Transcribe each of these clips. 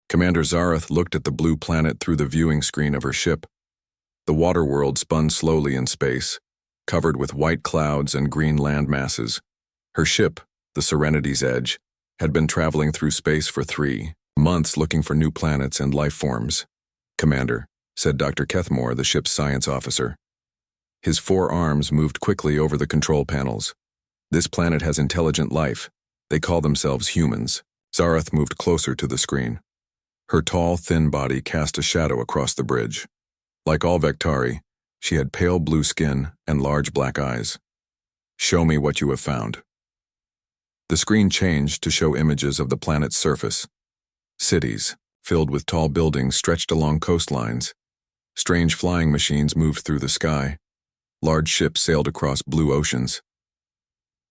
Commander Zarath looked at the blue planet through the viewing screen of her ship. The water world spun slowly in space, covered with white clouds and green land masses. Her ship, the Serenity's Edge, had been traveling through space for 3 months looking for new planets and life forms. "Commander," said Dr. Kethmore, the ship's science officer. His 4 arms moved quickly over the control panels. "This planet has intelligent life. They call themselves humans." Zarath moved closer to the screen. Her tall, thin body cast a shadow across the bridge. Like all Vectari, she had pale blue skin and large black eyes. "Show me what you have found." The screen changed to show images of the planet's surface. Cities, filled with tall buildings, stretched along coastlines. Strange flying machines moved through the sky. Large ships sailed across blue oceans.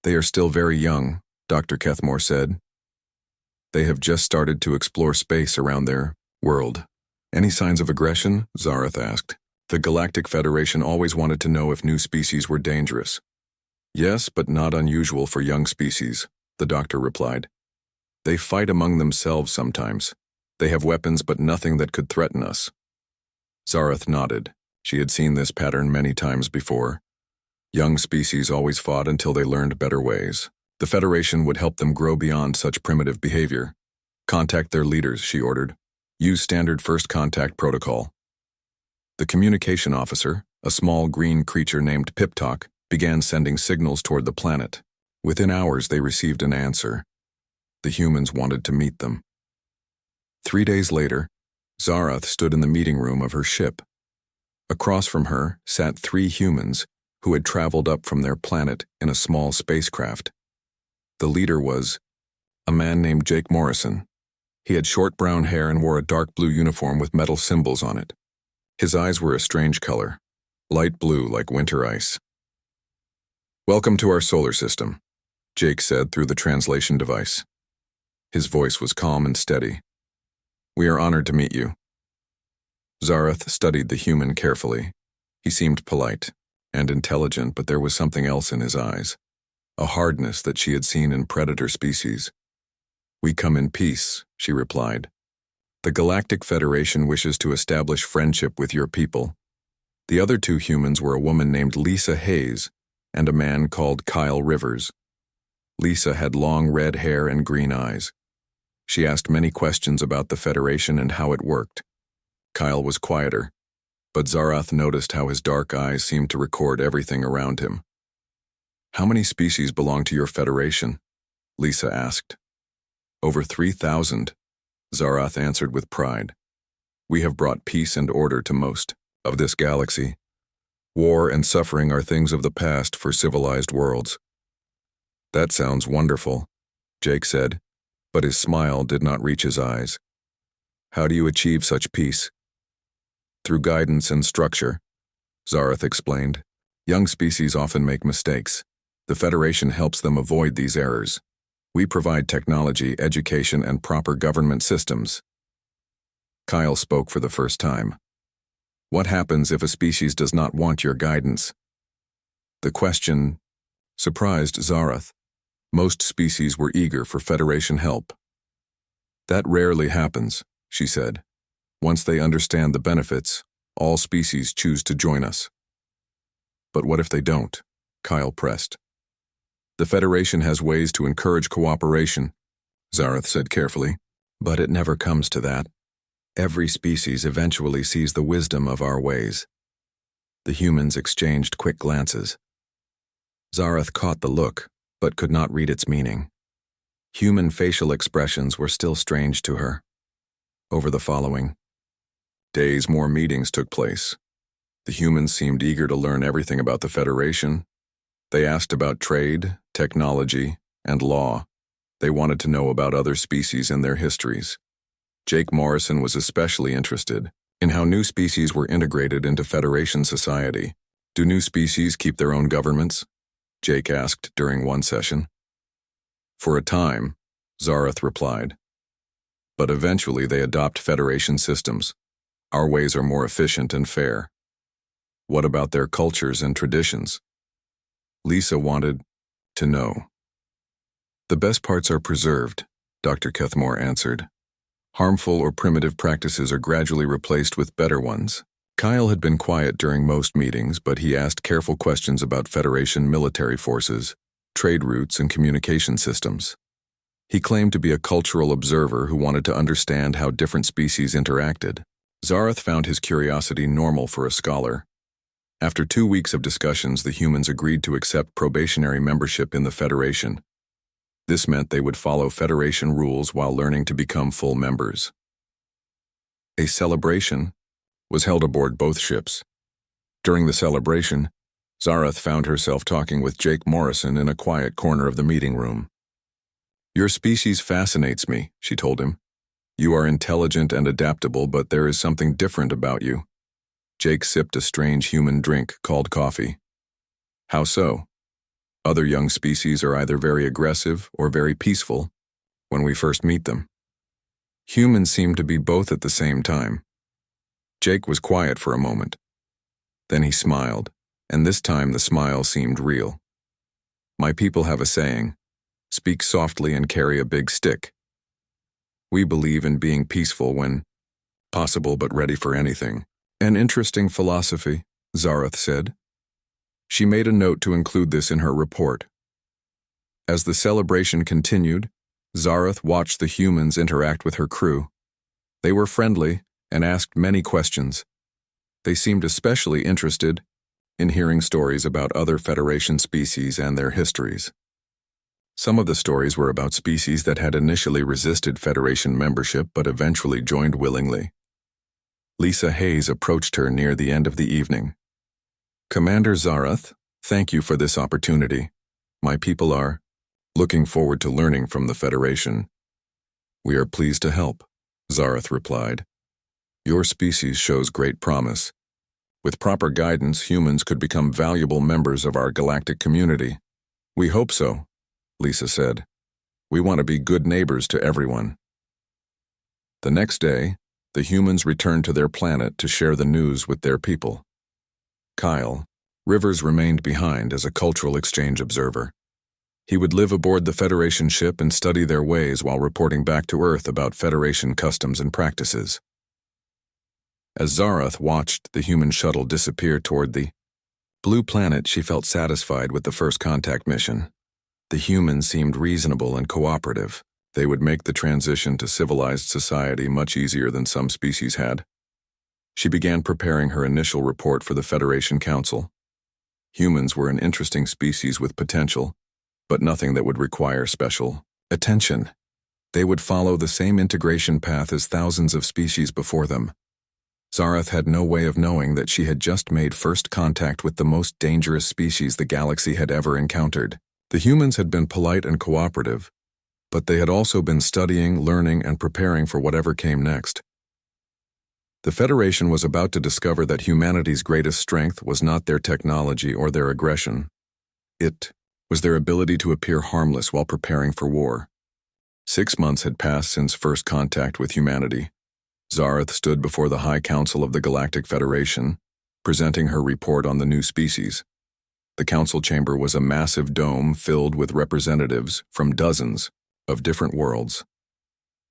"They are still very young," Dr. Kethmore said. "They have just started to explore space around their world." "Any signs of aggression?" Zarath asked. The Galactic Federation always wanted to know if new species were dangerous. "Yes, but not unusual for young species," the doctor replied. "They fight among themselves sometimes. They have weapons but nothing that could threaten us." Zarath nodded. She had seen this pattern many times before. Young species always fought until they learned better ways. The Federation would help them grow beyond such primitive behavior. "Contact their leaders," she ordered. "Use standard first contact protocol." The communication officer, a small green creature named Piptalk, began sending signals toward the planet. Within hours they received an answer. The humans wanted to meet them. 3 days later, Zarath stood in the meeting room of her ship. Across from her sat 3 humans who had traveled up from their planet in a small spacecraft. The leader was a man named Jake Morrison. He had short brown hair and wore a dark blue uniform with metal symbols on it. His eyes were a strange color, light blue like winter ice. "Welcome to our solar system," Jake said through the translation device. His voice was calm and steady. "We are honored to meet you." Zarath studied the human carefully. He seemed polite and intelligent, but there was something else in his eyes, a hardness that she had seen in predator species. "We come in peace," she replied. "The Galactic Federation wishes to establish friendship with your people." The other 2 humans were a woman named Lisa Hayes and a man called Kyle Rivers. Lisa had long red hair and green eyes. She asked many questions about the Federation and how it worked. Kyle was quieter, but Zarath noticed how his dark eyes seemed to record everything around him. "How many species belong to your Federation?" Lisa asked. "Over 3,000, Zarath answered with pride. "We have brought peace and order to most of this galaxy. War and suffering are things of the past for civilized worlds." "That sounds wonderful," Jake said, but his smile did not reach his eyes. "How do you achieve such peace?" "Through guidance and structure," Zarath explained. "Young species often make mistakes. The Federation helps them avoid these errors. We provide technology, education, and proper government systems." Kyle spoke for the first time. "What happens if a species does not want your guidance?" The question surprised Zarath. Most species were eager for Federation help. "That rarely happens," she said. "Once they understand the benefits, all species choose to join us." "But what if they don't?" Kyle pressed. "The Federation has ways to encourage cooperation," Zarath said carefully, "but it never comes to that. Every species eventually sees the wisdom of our ways." The humans exchanged quick glances. Zarath caught the look, but could not read its meaning. Human facial expressions were still strange to her. Over the following days, more meetings took place. The humans seemed eager to learn everything about the Federation. They asked about trade, technology, and law. They wanted to know about other species and their histories. Jake Morrison was especially interested in how new species were integrated into Federation society. "Do new species keep their own governments?" Jake asked during one session. "For a time," Zarath replied. "But eventually they adopt Federation systems. Our ways are more efficient and fair." "What about their cultures and traditions?" Lisa wanted to know. "The best parts are preserved," Dr. Kethmore answered. Harmful or primitive practices are gradually replaced with better ones. Kyle had been quiet during most meetings, but he asked careful questions about Federation military forces, trade routes, and communication systems. He claimed to be a cultural observer who wanted to understand how different species interacted. Zareth found his curiosity normal for a scholar. After 2 weeks of discussions, the humans agreed to accept probationary membership in the Federation. This meant they would follow Federation rules while learning to become full members. A celebration was held aboard both ships. During the celebration, Zareth found herself talking with Jake Morrison in a quiet corner of the meeting room. "Your species fascinates me," she told him. "You are intelligent and adaptable, but there is something different about you." Jake sipped a strange human drink called coffee. "How so?" "Other young species are either very aggressive or very peaceful when we first meet them. Humans seem to be both at the same time." Jake was quiet for a moment. Then he smiled, and this time the smile seemed real. "My people have a saying, speak softly and carry a big stick. We believe in being peaceful when possible but ready for anything." "An interesting philosophy," Zareth said. She made a note to include this in her report. As the celebration continued, Zareth watched the humans interact with her crew. They were friendly and asked many questions. They seemed especially interested in hearing stories about other Federation species and their histories. Some of the stories were about species that had initially resisted Federation membership but eventually joined willingly. Lisa Hayes approached her near the end of the evening. "Commander Zareth, thank you for this opportunity. My people are looking forward to learning from the Federation." "We are pleased to help," Zareth replied. "Your species shows great promise. With proper guidance, humans could become valuable members of our galactic community." "We hope so," Lisa said. "We want to be good neighbors to everyone." The next day, the humans returned to their planet to share the news with their people. Kyle Rivers remained behind as a cultural exchange observer. He would live aboard the Federation ship and study their ways while reporting back to Earth about Federation customs and practices. As Zareth watched the human shuttle disappear toward the blue planet, she felt satisfied with the first contact mission. The humans seemed reasonable and cooperative. They would make the transition to civilized society much easier than some species had. She began preparing her initial report for the Federation Council. Humans were an interesting species with potential, but nothing that would require special attention. They would follow the same integration path as thousands of species before them. Zareth had no way of knowing that she had just made first contact with the most dangerous species the galaxy had ever encountered. The humans had been polite and cooperative, but they had also been studying, learning, and preparing for whatever came next. The Federation was about to discover that humanity's greatest strength was not their technology or their aggression. It was their ability to appear harmless while preparing for war. 6 months had passed since first contact with humanity. Zareth stood before the High Council of the Galactic Federation, presenting her report on the new species. The council chamber was a massive dome filled with representatives from dozens of different worlds.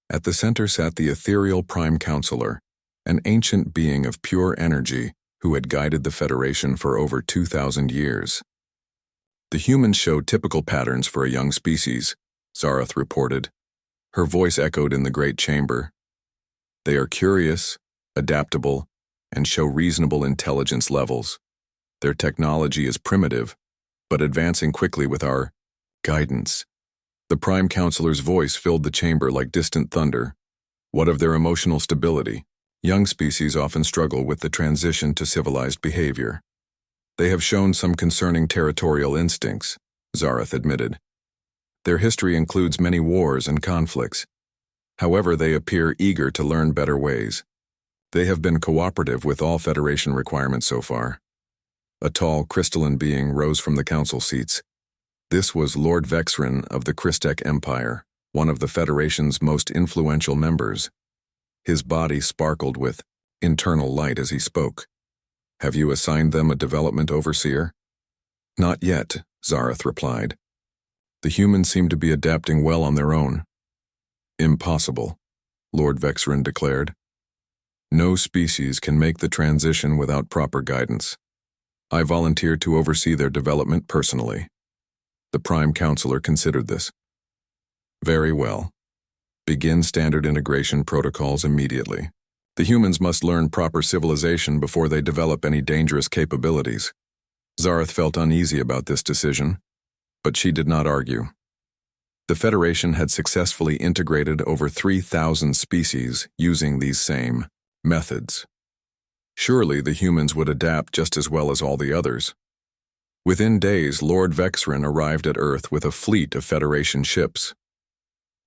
At the center sat the ethereal Prime Counselor, an ancient being of pure energy who had guided the Federation for over 2,000 years. "The humans showed typical patterns for a young species," Zareth reported. Her voice echoed in the great chamber. "They are curious, adaptable, and show reasonable intelligence levels. Their technology is primitive, but advancing quickly with our guidance." The Prime Counselor's voice filled the chamber like distant thunder. "What of their emotional stability? Young species often struggle with the transition to civilized behavior. They have shown some concerning territorial instincts," Zareth admitted. "Their history includes many wars and conflicts. However, they appear eager to learn better ways. They have been cooperative with all Federation requirements so far." A tall, crystalline being rose from the council seats. This was Lord Vexrin of the Christek Empire, one of the Federation's most influential members. His body sparkled with internal light as he spoke. "Have you assigned them a development overseer?" "Not yet," Zareth replied. "The humans seem to be adapting well on their own." "Impossible," Lord Vexrin declared. No species can make the transition without proper guidance. I volunteer to oversee their development personally. The Prime Counselor considered this. Very well. Begin standard integration protocols immediately. The humans must learn proper civilization before they develop any dangerous capabilities. Zareth felt uneasy about this decision, but she did not argue. The Federation had successfully integrated over 3,000 species using these same methods. Surely the humans would adapt just as well as all the others. Within days, Lord Vexrin arrived at Earth with a fleet of Federation ships.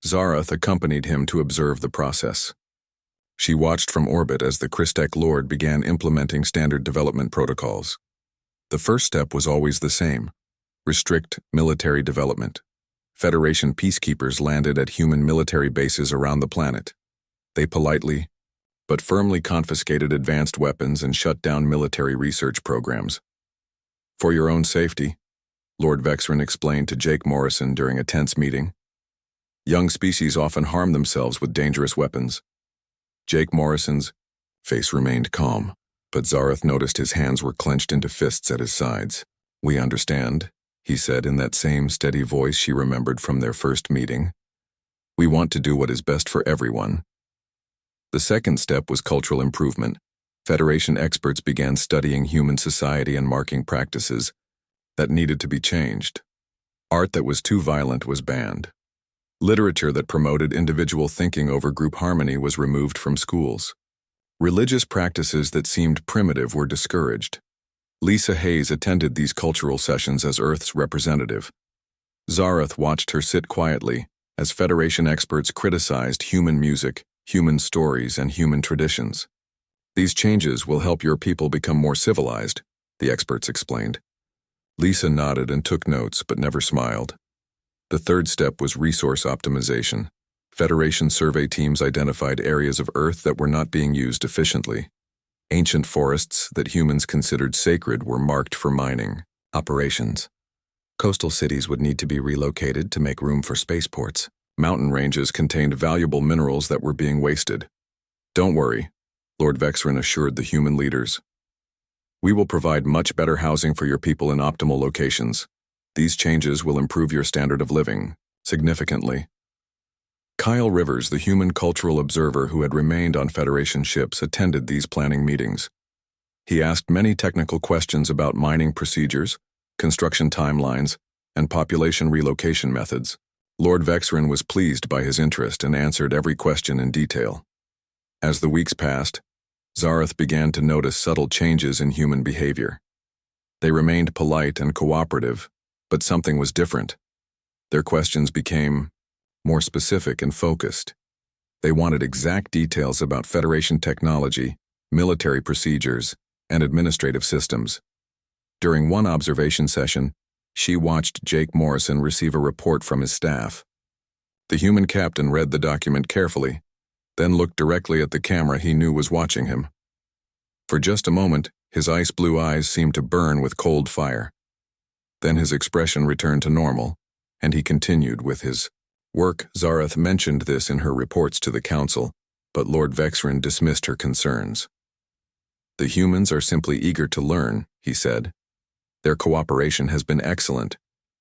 Zareth accompanied him to observe the process. She watched from orbit as the Christek Lord began implementing standard development protocols. The first step was always the same: restrict military development. Federation peacekeepers landed at human military bases around the planet. They politely, but firmly confiscated advanced weapons and shut down military research programs. For your own safety, Lord Vexrin explained to Jake Morrison during a tense meeting. Young species often harm themselves with dangerous weapons. Jake Morrison's face remained calm, but Zareth noticed his hands were clenched into fists at his sides. We understand, he said in that same steady voice she remembered from their first meeting. We want to do what is best for everyone. The second step was cultural improvement. Federation experts began studying human society and marking practices that needed to be changed. Art that was too violent was banned. Literature that promoted individual thinking over group harmony was removed from schools. Religious practices that seemed primitive were discouraged. Lisa Hayes attended these cultural sessions as Earth's representative. Zareth watched her sit quietly as Federation experts criticized human music, human stories, and human traditions. These changes will help your people become more civilized, the experts explained. Lisa nodded and took notes, but never smiled. The third step was resource optimization. Federation survey teams identified areas of Earth that were not being used efficiently. Ancient forests that humans considered sacred were marked for mining operations. Coastal cities would need to be relocated to make room for spaceports. Mountain ranges contained valuable minerals that were being wasted. Don't worry, Lord Vexrin assured the human leaders. We will provide much better housing for your people in optimal locations. These changes will improve your standard of living significantly. Kyle Rivers, the human cultural observer who had remained on Federation ships, attended these planning meetings. He asked many technical questions about mining procedures, construction timelines, and population relocation methods. Lord Vexrin was pleased by his interest and answered every question in detail. As the weeks passed, Zareth began to notice subtle changes in human behavior. They remained polite and cooperative, but something was different. Their questions became more specific and focused. They wanted exact details about Federation technology, military procedures, and administrative systems. During one observation session, she watched Jake Morrison receive a report from his staff. The human captain read the document carefully, then looked directly at the camera he knew was watching him. For just a moment, his ice-blue eyes seemed to burn with cold fire. Then his expression returned to normal, and he continued with his work. Zareth mentioned this in her reports to the Council, but Lord Vexrin dismissed her concerns. The humans are simply eager to learn, he said. Their cooperation has been excellent.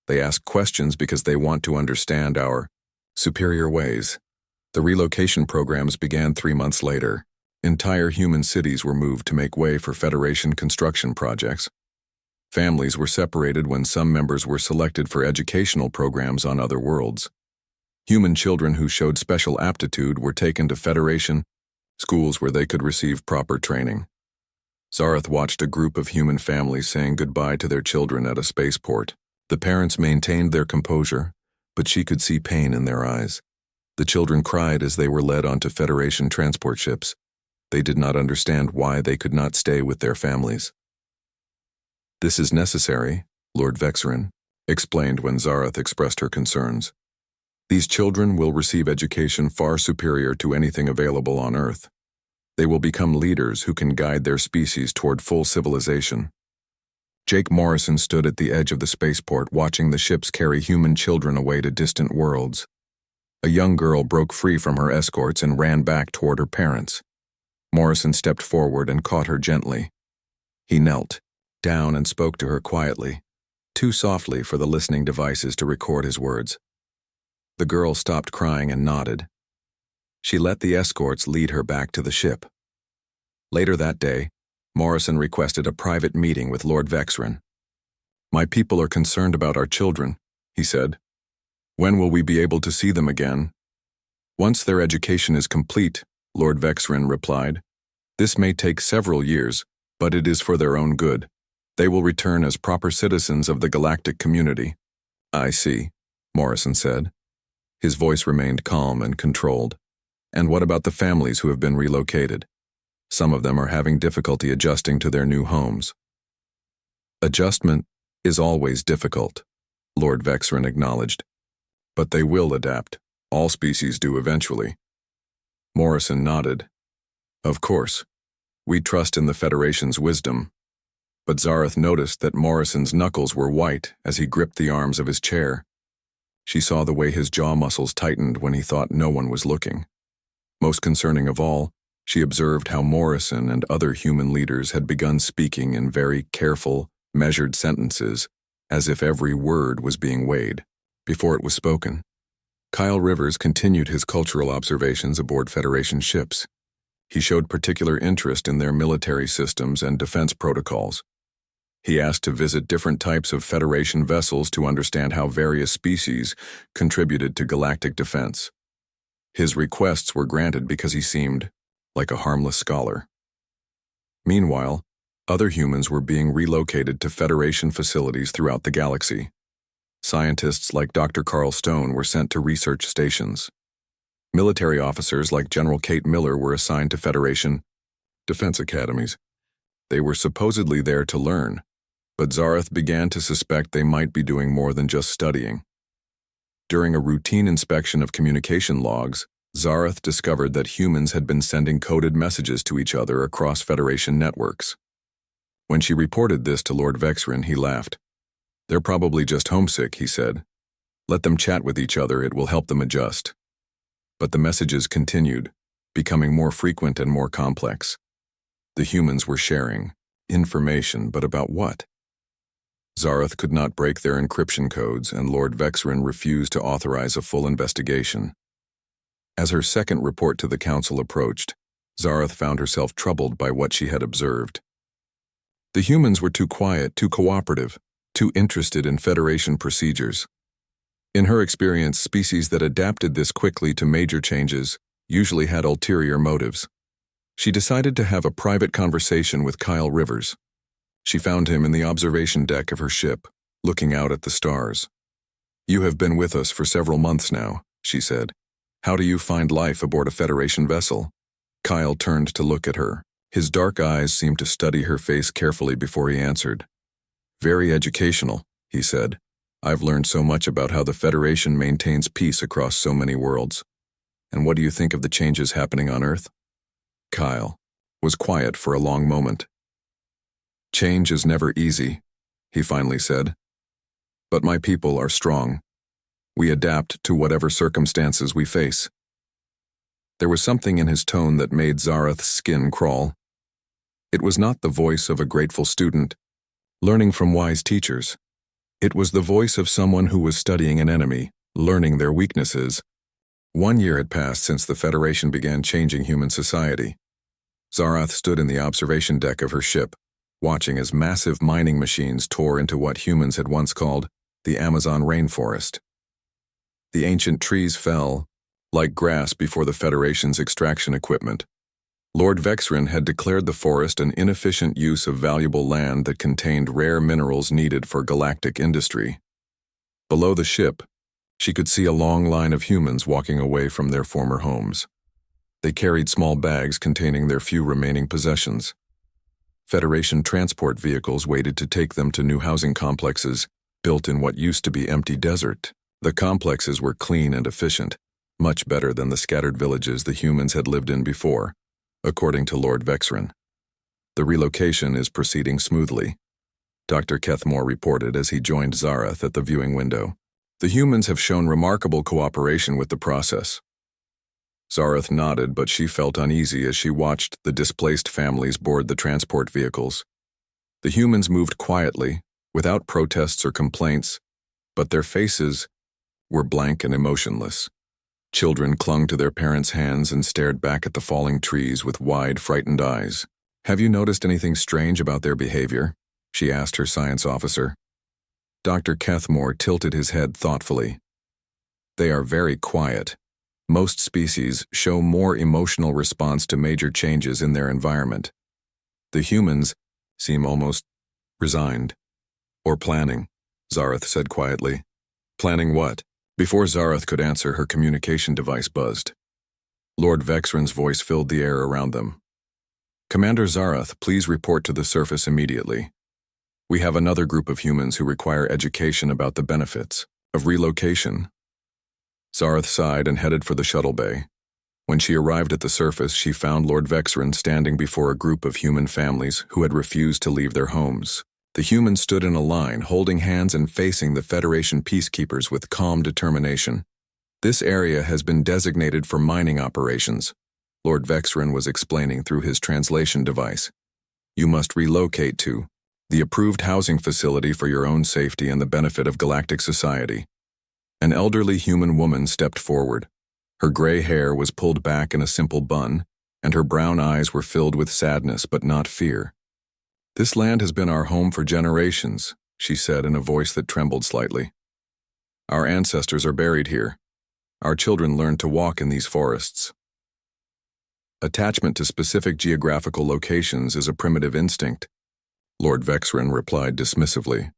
They ask questions because they want to understand our superior ways. The relocation programs began 3 months later. Entire human cities were moved to make way for Federation construction projects. Families were separated when some members were selected for educational programs on other worlds. Human children who showed special aptitude were taken to Federation schools where they could receive proper training. Zareth watched a group of human families saying goodbye to their children at a spaceport. The parents maintained their composure, but she could see pain in their eyes. The children cried as they were led onto Federation transport ships. They did not understand why they could not stay with their families. This is necessary, Lord Vexrin explained when Zareth expressed her concerns. These children will receive education far superior to anything available on Earth. They will become leaders who can guide their species toward full civilization. Jake Morrison stood at the edge of the spaceport watching the ships carry human children away to distant worlds. A young girl broke free from her escorts and ran back toward her parents. Morrison stepped forward and caught her gently. He knelt down and spoke to her quietly, too softly for the listening devices to record his words. The girl stopped crying and nodded. She let the escorts lead her back to the ship. Later that day, Morrison requested a private meeting with Lord Vexren. "My people are concerned about our children," he said. "When will we be able to see them again?" "Once their education is complete," Lord Vexren replied. "This may take several years, but it is for their own good. They will return as proper citizens of the galactic community." "I see," Morrison said. His voice remained calm and controlled. "And what about the families who have been relocated? Some of them are having difficulty adjusting to their new homes." "Adjustment is always difficult," Lord Vexren acknowledged. "But they will adapt. All species do eventually." Morrison nodded. "Of course. We trust in the Federation's wisdom." But Zareth noticed that Morrison's knuckles were white as he gripped the arms of his chair. She saw the way his jaw muscles tightened when he thought no one was looking. Most concerning of all, she observed how Morrison and other human leaders had begun speaking in very careful, measured sentences, as if every word was being weighed before it was spoken. Kyle Rivers continued his cultural observations aboard Federation ships. He showed particular interest in their military systems and defense protocols. He asked to visit different types of Federation vessels to understand how various species contributed to galactic defense. His requests were granted because he seemed like a harmless scholar. Meanwhile, other humans were being relocated to Federation facilities throughout the galaxy. Scientists like Dr. Carl Stone were sent to research stations. Military officers like General Kate Miller were assigned to Federation defense academies. They were supposedly there to learn, but Zareth began to suspect they might be doing more than just studying. During a routine inspection of communication logs, Zareth discovered that humans had been sending coded messages to each other across Federation networks. When she reported this to Lord Vexren, he laughed. "They're probably just homesick," he said. "Let them chat with each other, it will help them adjust." But the messages continued, becoming more frequent and more complex. The humans were sharing information, but about what? Zareth could not break their encryption codes, and Lord Vexren refused to authorize a full investigation. As her second report to the Council approached, Zareth found herself troubled by what she had observed. The humans were too quiet, too cooperative, too interested in Federation procedures. In her experience, species that adapted this quickly to major changes usually had ulterior motives. She decided to have a private conversation with Kyle Rivers. She found him in the observation deck of her ship, looking out at the stars. "You have been with us for several months now," she said. "How do you find life aboard a Federation vessel?" Kyle turned to look at her. His dark eyes seemed to study her face carefully before he answered. "Very educational," he said. "I've learned so much about how the Federation maintains peace across so many worlds. And what do you think of the changes happening on Earth?" Kyle was quiet for a long moment. "Change is never easy," he finally said. "But my people are strong. We adapt to whatever circumstances we face." There was something in his tone that made Zareth's skin crawl. It was not the voice of a grateful student, learning from wise teachers. It was the voice of someone who was studying an enemy, learning their weaknesses. 1 year had passed since the Federation began changing human society. Zareth stood in the observation deck of her ship, watching as massive mining machines tore into what humans had once called the Amazon rainforest. The ancient trees fell, like grass before the Federation's extraction equipment. Lord Vexren had declared the forest an inefficient use of valuable land that contained rare minerals needed for galactic industry. Below the ship, she could see a long line of humans walking away from their former homes. They carried small bags containing their few remaining possessions. Federation transport vehicles waited to take them to new housing complexes, built in what used to be empty desert. The complexes were clean and efficient, much better than the scattered villages the humans had lived in before, according to Lord Vexren. "The relocation is proceeding smoothly," Dr. Kethmore reported as he joined Zareth at the viewing window. The humans have shown remarkable cooperation with the process. Zareth nodded, but she felt uneasy as she watched the displaced families board the transport vehicles. The humans moved quietly, without protests or complaints, but their faces were blank and emotionless. Children clung to their parents' hands and stared back at the falling trees with wide, frightened eyes. "Have you noticed anything strange about their behavior?" she asked her science officer. Dr. Kethmore tilted his head thoughtfully. "They are very quiet. Most species show more emotional response to major changes in their environment. The humans seem almost resigned. Or planning," Zareth said quietly. "Planning what?" Before Zareth could answer, her communication device buzzed. Lord Vexran's voice filled the air around them. "Commander Zareth, please report to the surface immediately. We have another group of humans who require education about the benefits of relocation." Zareth sighed and headed for the shuttle bay. When she arrived at the surface, she found Lord Vexran standing before a group of human families who had refused to leave their homes. The humans stood in a line, holding hands and facing the Federation peacekeepers with calm determination. "This area has been designated for mining operations," Lord Vexran was explaining through his translation device. "You must relocate to the approved housing facility for your own safety and the benefit of galactic society." An elderly human woman stepped forward. Her gray hair was pulled back in a simple bun, and her brown eyes were filled with sadness but not fear. "This land has been our home for generations," she said in a voice that trembled slightly. "Our ancestors are buried here. Our children learned to walk in these forests. Attachment to specific geographical locations is a primitive instinct," Lord Vexran replied dismissively.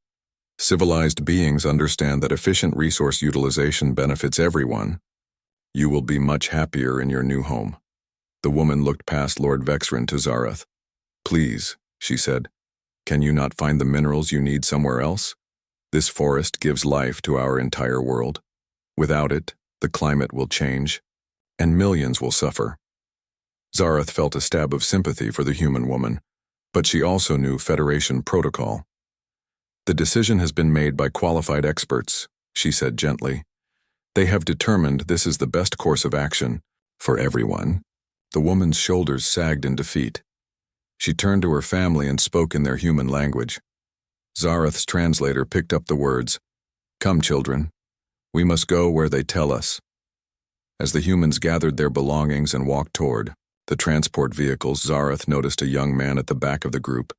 "Civilized beings understand that efficient resource utilization benefits everyone. You will be much happier in your new home." The woman looked past Lord Vexran to Zareth. "Please," she said, "can you not find the minerals you need somewhere else? This forest gives life to our entire world. Without it, the climate will change, and millions will suffer." Zareth felt a stab of sympathy for the human woman, but she also knew Federation protocol. "The decision has been made by qualified experts," she said gently. "They have determined this is the best course of action for everyone." The woman's shoulders sagged in defeat. She turned to her family and spoke in their human language. Zareth's translator picked up the words, "Come, children. We must go where they tell us." As the humans gathered their belongings and walked toward the transport vehicles, Zareth noticed a young man at the back of the group.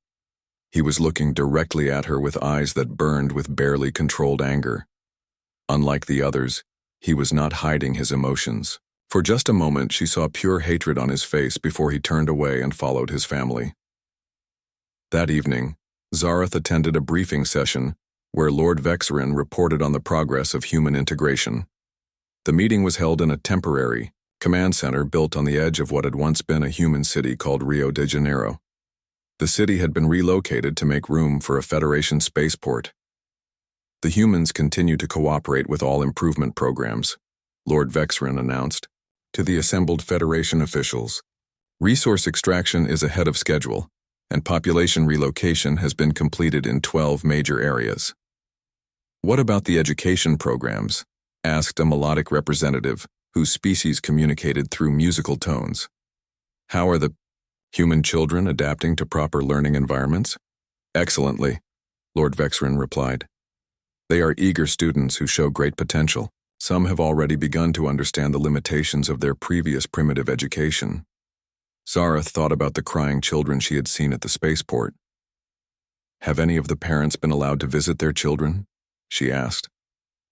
He was looking directly at her with eyes that burned with barely controlled anger. Unlike the others, he was not hiding his emotions. For just a moment, she saw pure hatred on his face before he turned away and followed his family. That evening, Zareth attended a briefing session where Lord Vexran reported on the progress of human integration. The meeting was held in a temporary command center built on the edge of what had once been a human city called Rio de Janeiro. The city had been relocated to make room for a Federation spaceport. The humans continue to cooperate with all improvement programs, Lord Vexran announced to the assembled Federation officials. Resource extraction is ahead of schedule, and population relocation has been completed in 12 major areas. "What about the education programs?" asked a melodic representative whose species communicated through musical tones. "How are the human children adapting to proper learning environments?" "Excellently," Lord Vexran replied. "They are eager students who show great potential. Some have already begun to understand the limitations of their previous primitive education." Zareth thought about the crying children she had seen at the spaceport. "Have any of the parents been allowed to visit their children?" she asked.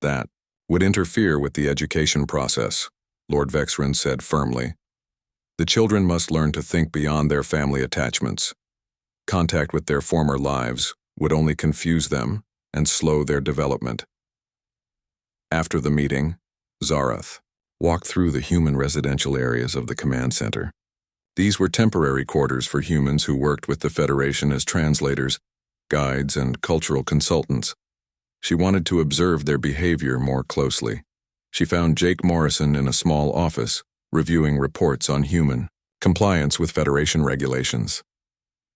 "That would interfere with the education process," Lord Vexran said firmly. "The children must learn to think beyond their family attachments. Contact with their former lives would only confuse them and slow their development." After the meeting, Zareth walked through the human residential areas of the command center. These were temporary quarters for humans who worked with the Federation as translators, guides, and cultural consultants. She wanted to observe their behavior more closely. She found Jake Morrison in a small office, reviewing reports on human compliance with Federation regulations.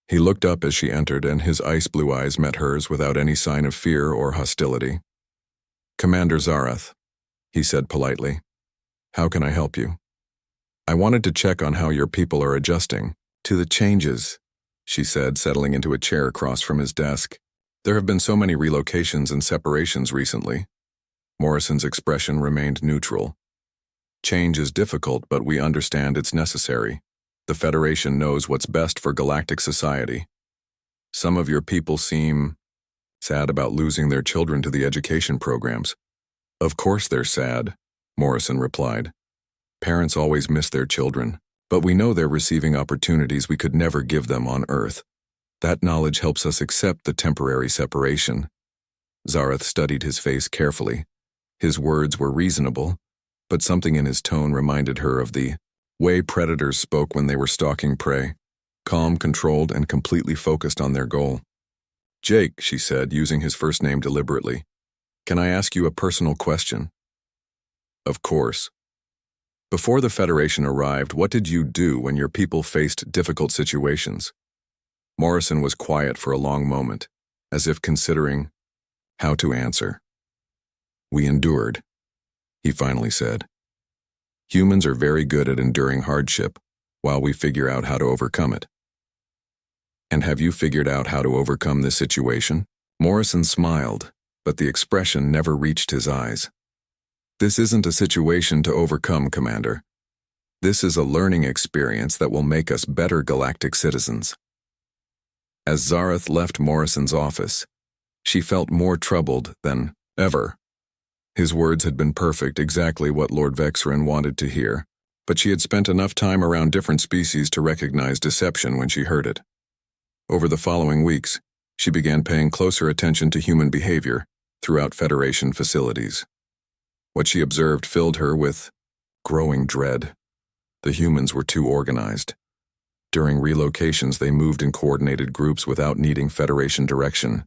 He looked up as she entered, and his ice blue eyes met hers without any sign of fear or hostility. Commander Zarath, he said politely. How can I help you? I wanted to check on how your people are adjusting to the changes, she said, settling into a chair across from his desk. There have been so many relocations and separations recently. Morrison's expression remained neutral. Change is difficult, but we understand it's necessary. The Federation knows what's best for galactic society. Some of your people seem sad about losing their children to the education programs. Of course they're sad, Morrison replied. Parents always miss their children, but we know they're receiving opportunities we could never give them on Earth. That knowledge helps us accept the temporary separation. Zarath studied his face carefully. His words were reasonable, but something in his tone reminded her of the way predators spoke when they were stalking prey, calm, controlled, and completely focused on their goal. Jake, she said, using his first name deliberately, can I ask you a personal question? Of course. Before the Federation arrived, what did you do when your people faced difficult situations? Morrison was quiet for a long moment, as if considering how to answer. We endured, he finally said. Humans are very good at enduring hardship while we figure out how to overcome it. And have you figured out how to overcome this situation? Morrison smiled, but the expression never reached his eyes. This isn't a situation to overcome, Commander. This is a learning experience that will make us better galactic citizens. As Zarath left Morrison's office, she felt more troubled than ever. His words had been perfect, exactly what Lord Vexrin wanted to hear, but she had spent enough time around different species to recognize deception when she heard it. Over the following weeks, she began paying closer attention to human behavior throughout Federation facilities. What she observed filled her with growing dread. The humans were too organized. During relocations, they moved in coordinated groups without needing Federation direction.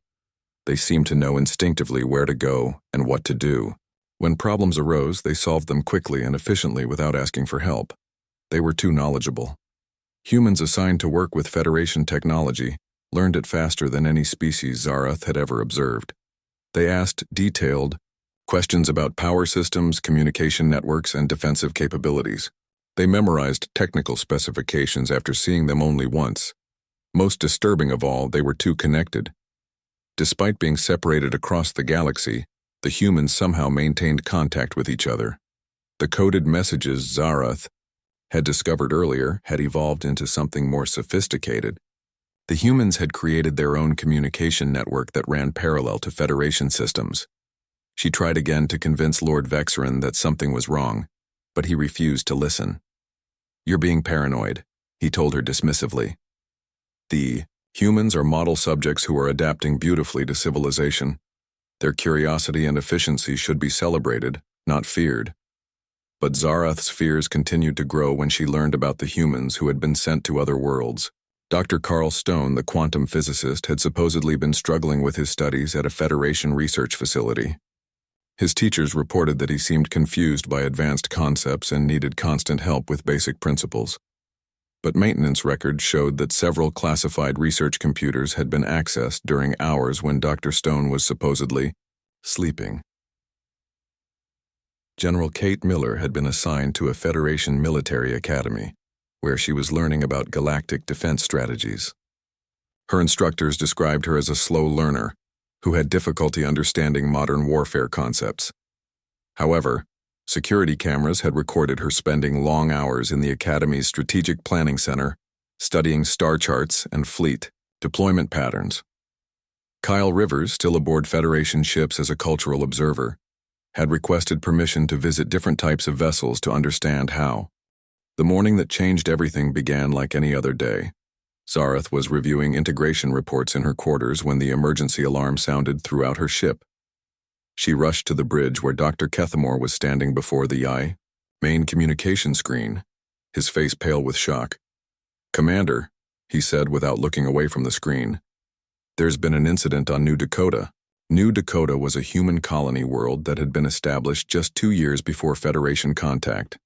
They seemed to know instinctively where to go and what to do. When problems arose, they solved them quickly and efficiently without asking for help. They were too knowledgeable. Humans assigned to work with Federation technology learned it faster than any species Zarath had ever observed. They asked detailed questions about power systems, communication networks, and defensive capabilities. They memorized technical specifications after seeing them only once. Most disturbing of all, they were too connected. Despite being separated across the galaxy, the humans somehow maintained contact with each other. The coded messages Zarath had discovered earlier had evolved into something more sophisticated. The humans had created their own communication network that ran parallel to Federation systems. She tried again to convince Lord Vexrin that something was wrong, but he refused to listen. You're being paranoid, he told her dismissively. The humans are model subjects who are adapting beautifully to civilization. Their curiosity and efficiency should be celebrated, not feared. But Zarath's fears continued to grow when she learned about the humans who had been sent to other worlds. Dr. Carl Stone, the quantum physicist, had supposedly been struggling with his studies at a Federation research facility. His teachers reported that he seemed confused by advanced concepts and needed constant help with basic principles. But maintenance records showed that several classified research computers had been accessed during hours when Dr. Stone was supposedly sleeping. General Kate Miller had been assigned to a Federation military academy, where she was learning about galactic defense strategies. Her instructors described her as a slow learner who had difficulty understanding modern warfare concepts. However, security cameras had recorded her spending long hours in the Academy's Strategic Planning Center, studying star charts and fleet deployment patterns. Kyle Rivers, still aboard Federation ships as a cultural observer, had requested permission to visit different types of vessels to understand how. The morning that changed everything began like any other day. Zarath was reviewing integration reports in her quarters when the emergency alarm sounded throughout her ship. She rushed to the bridge where Dr. Kethamore was standing before the main communication screen, his face pale with shock. "Commander," he said without looking away from the screen, "there's been an incident on New Dakota." New Dakota was a human colony world that had been established just 2 years before Federation contact.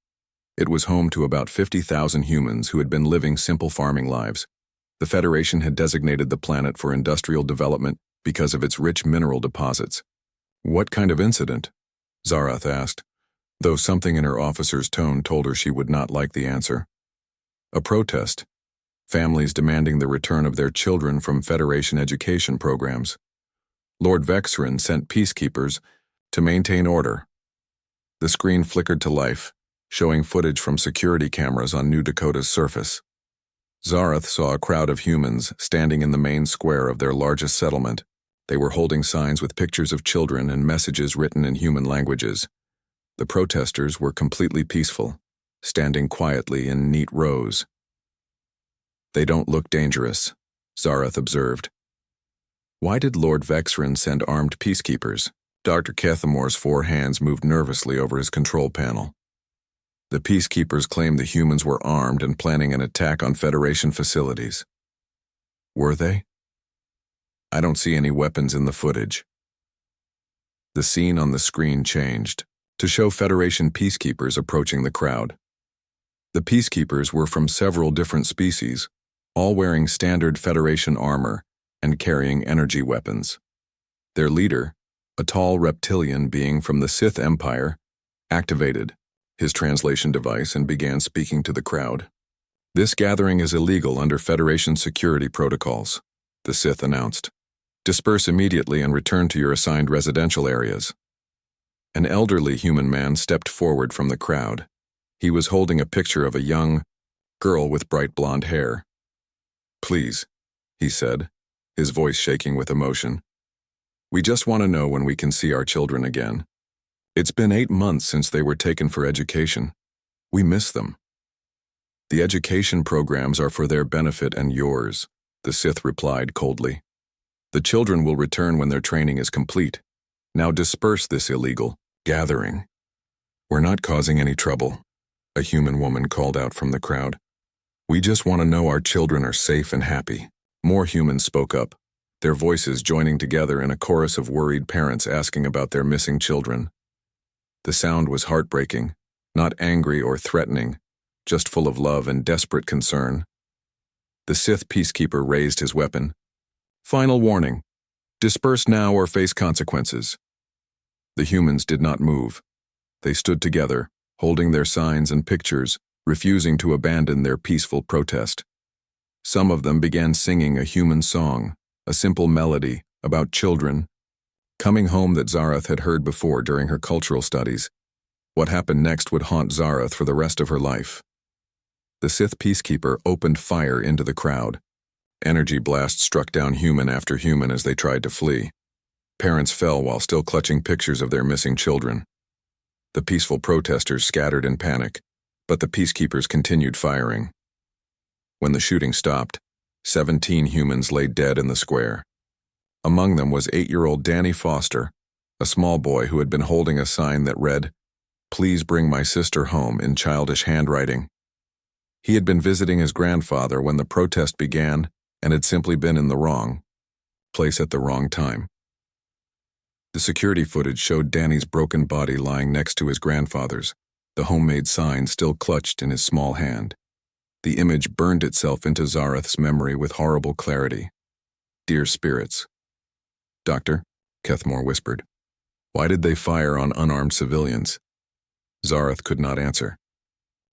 It was home to about 50,000 humans who had been living simple farming lives. The Federation had designated the planet for industrial development because of its rich mineral deposits. What kind of incident? Zarath asked, though something in her officer's tone told her she would not like the answer. A protest. Families demanding the return of their children from Federation education programs. Lord Vexrin sent peacekeepers to maintain order. The screen flickered to life, showing footage from security cameras on New Dakota's surface. Zarath saw a crowd of humans standing in the main square of their largest settlement. They were holding signs with pictures of children and messages written in human languages. The protesters were completely peaceful, standing quietly in neat rows. They don't look dangerous, Zarath observed. Why did Lord Vexrin send armed peacekeepers? Dr. Kethamore's 4 hands moved nervously over his control panel. The peacekeepers claimed the humans were armed and planning an attack on Federation facilities. Were they? I don't see any weapons in the footage. The scene on the screen changed to show Federation peacekeepers approaching the crowd. The peacekeepers were from several different species, all wearing standard Federation armor and carrying energy weapons. Their leader, a tall reptilian being from the Sith Empire, activated his translation device and began speaking to the crowd. This gathering is illegal under Federation security protocols, the Sith announced. Disperse immediately and return to your assigned residential areas. An elderly human man stepped forward from the crowd. He was holding a picture of a young girl with bright blonde hair. Please, he said, his voice shaking with emotion. We just want to know when we can see our children again. It's been 8 months since they were taken for education. We miss them. The education programs are for their benefit and yours, the Sith replied coldly. The children will return when their training is complete. Now disperse this illegal gathering. We're not causing any trouble, a human woman called out from the crowd. We just want to know our children are safe and happy. More humans spoke up, their voices joining together in a chorus of worried parents asking about their missing children. The sound was heartbreaking, not angry or threatening, just full of love and desperate concern. The Sith peacekeeper raised his weapon. Final warning. Disperse now or face consequences. The humans did not move. They stood together, holding their signs and pictures, refusing to abandon their peaceful protest. Some of them began singing a human song, a simple melody about children coming home that Zarath had heard before during her cultural studies. What happened next would haunt Zarath for the rest of her life. The Sith peacekeeper opened fire into the crowd. Energy blasts struck down human after human as they tried to flee. Parents fell while still clutching pictures of their missing children. The peaceful protesters scattered in panic, but the peacekeepers continued firing. When the shooting stopped, 17 humans lay dead in the square. Among them was 8-year-old Danny Foster, a small boy who had been holding a sign that read, "Please bring my sister home," in childish handwriting. He had been visiting his grandfather when the protest began and had simply been in the wrong place at the wrong time. The security footage showed Danny's broken body lying next to his grandfather's, the homemade sign still clutched in his small hand. The image burned itself into Zarath's memory with horrible clarity. Dear spirits. Doctor, Kethamore whispered. Why did they fire on unarmed civilians? Zarath could not answer.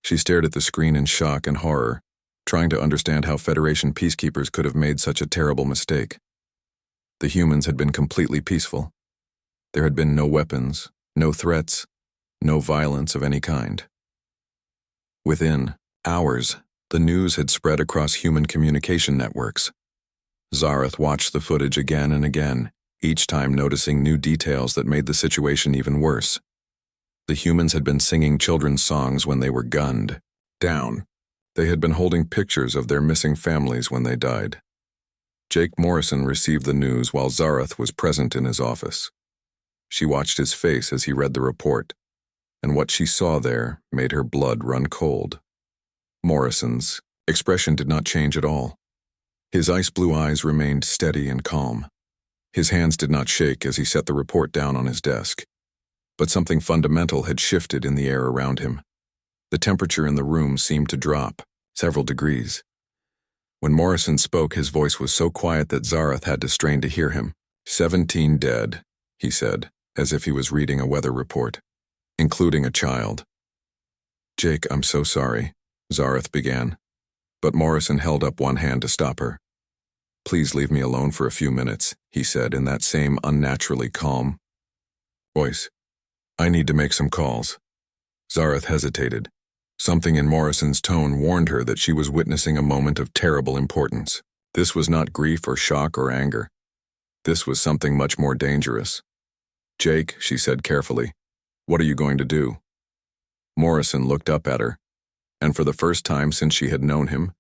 She stared at the screen in shock and horror, trying to understand how Federation peacekeepers could have made such a terrible mistake. The humans had been completely peaceful. There had been no weapons, no threats, no violence of any kind. Within hours, the news had spread across human communication networks. Zarath watched the footage again and again, each time noticing new details that made the situation even worse. The humans had been singing children's songs when they were gunned down. They had been holding pictures of their missing families when they died. Jake Morrison received the news while Zarath was present in his office. She watched his face as he read the report, and what she saw there made her blood run cold. Morrison's expression did not change at all. His ice-blue eyes remained steady and calm. His hands did not shake as he set the report down on his desk. But something fundamental had shifted in the air around him. The temperature in the room seemed to drop several degrees. When Morrison spoke, his voice was so quiet that Zarath had to strain to hear him. 17 dead, he said, as if he was reading a weather report, including a child. "Jake, I'm so sorry," Zareth began, but Morrison held up one hand to stop her. "Please leave me alone for a few minutes," he said in that same unnaturally calm voice. "I need to make some calls." Zareth hesitated. Something in Morrison's tone warned her that she was witnessing a moment of terrible importance. This was not grief or shock or anger. This was something much more dangerous. "Jake," she said carefully, "what are you going to do?" Morrison looked up at her, and for the first time since she had known him,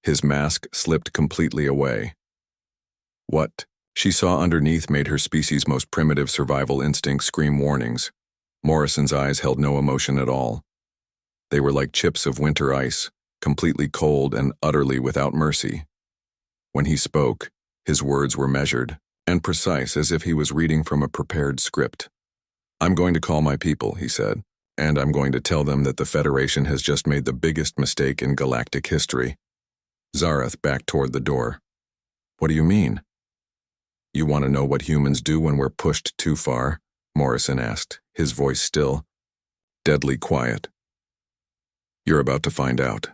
his mask slipped completely away. What she saw underneath made her species' most primitive survival instinct scream warnings. Morrison's eyes held no emotion at all. They were like chips of winter ice, completely cold and utterly without mercy. When he spoke, his words were measured and precise as if he was reading from a prepared script. "I'm going to call my people," he said, "and I'm going to tell them that the Federation has just made the biggest mistake in galactic history." Zareth backed toward the door. "What do you mean?" "You want to know what humans do when we're pushed too far?" Morrison asked, his voice still, deadly quiet. "You're about to find out."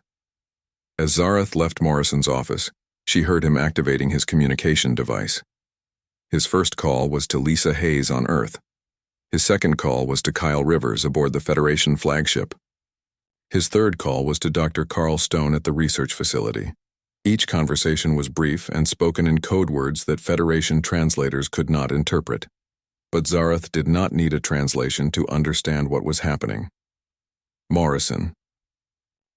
As Zareth left Morrison's office, she heard him activating his communication device. His first call was to Lisa Hayes on Earth. His second call was to Kyle Rivers aboard the Federation flagship. His third call was to Dr. Carl Stone at the research facility. Each conversation was brief and spoken in code words that Federation translators could not interpret. But Zareth did not need a translation to understand what was happening. Morrison